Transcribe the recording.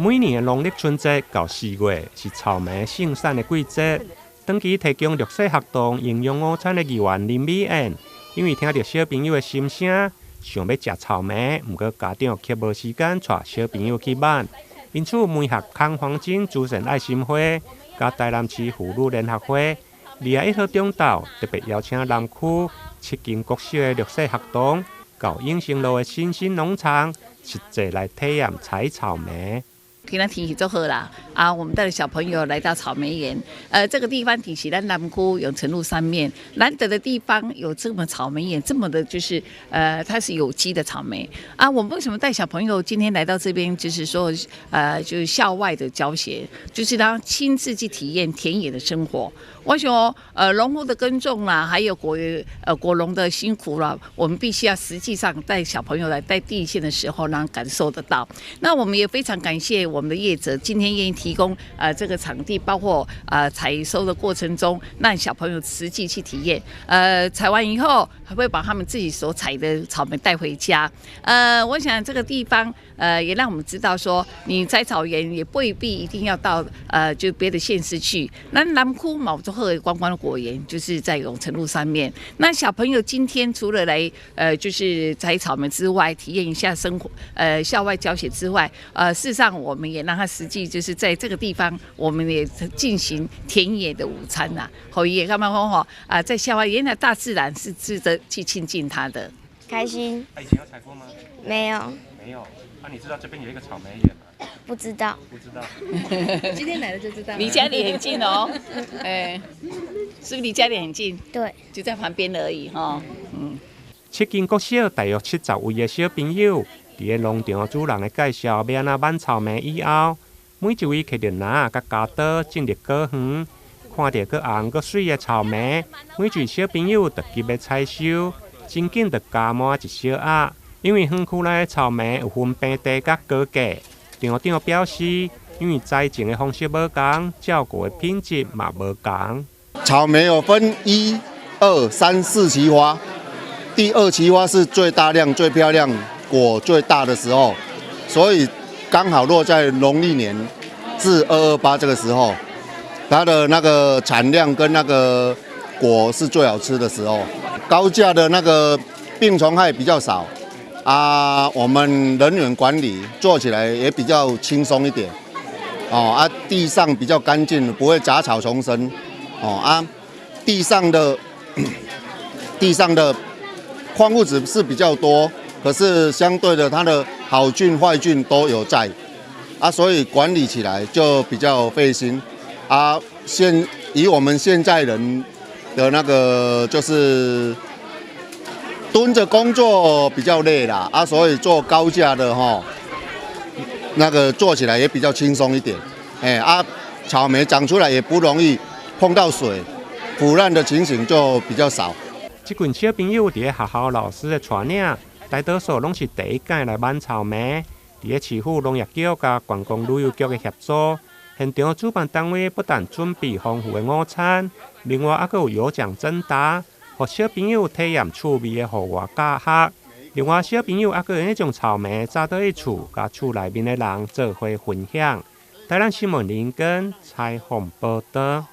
每年的农历春节到4月是草莓盛产的季节。长期提供绿色学童营养午餐的议员林美燕，因为听到小朋友的心声，想要吃草莓，不过家长却无时间带小朋友去买，因此每学康黄金慈善爱心会、甲台南市妇女联合会，2月1号中昼特别邀请南区7间国小的绿色学童，到永兴路的新兴农场，实际来体验采草莓。今天天气就好啦，我们带着小朋友来到草莓园。这个地方底是在南区永成路上面，难得的地方有这么草莓园，这么的就是它是有机的草莓啊。我们为什么带小朋友今天来到这边？就是说就是校外的教学，就是让亲自去体验田野的生活。我想农夫的耕种啦，还有果农的辛苦啦，我们必须要实际上带小朋友来在第一线的时候，让感受得到。那我们也非常感谢我们的业者今天愿意提供这个场地，包括采收的过程中，让小朋友实际去体验。采完以后，还会把他们自己所采的草莓带回家。我想这个地方也让我们知道说，你摘草园也未必一定要到就别的县市去。那南区毛中鹤观光果园就是在永成路上面。那小朋友今天除了来就是采草莓之外，体验一下生活校外教学之外，事实上我们也让他实际就是在这个地方，我们也进行田野的午餐呐。好也干嘛说在校外原来大自然是值得去亲近它的。开心。以前有采过吗？没有。没有。你知道这边有一个草莓园吗？不知道。不知道。今天来了就知道了。离家里很近哦，是不是离家里很近？对，就在旁边而已哈。7间国小大约70位的小朋友，伫个农场主人的介绍要安怎挽草莓以后，每一位摕着篮甲夹刀进入果园，看到佫红佫水的草莓，每一位小朋友就急要采收，真紧就加满一小盒。因为园区内的草莓有分平地甲高价，厂长表示，因为栽种的方式无同，照顾的品质嘛无同。草莓有分1、2、3、4期花，第2期花是最大量、最漂亮、果最大的时候，所以刚好落在农历年至228这个时候，它的那个产量跟那个果是最好吃的时候。高价的那个病虫害比较少。我们人员管理做起来也比较轻松一点，地上比较干净，不会杂草丛生，地上的矿物质是比较多，可是相对的它的好菌坏菌都有在，所以管理起来就比较费心，以我们现在人的那个就是蹲着工作比较累啦，所以做高价的那个做起来也比较轻松一点。草莓长出来也不容易碰到水，腐烂的情形就比较少。这群小朋友伫个学校老师的带领，大多数拢是第一届来挽草莓。伫个市府农业局甲观光旅游局的协助，现场主办单位不但准备丰富的午餐，另外还佫有有奖征答。互小朋友体验趣味的户外教学，另外小朋友还佫用将草莓摘倒去厝，甲厝内面的人做伙分享。台南新闻林根采访报道。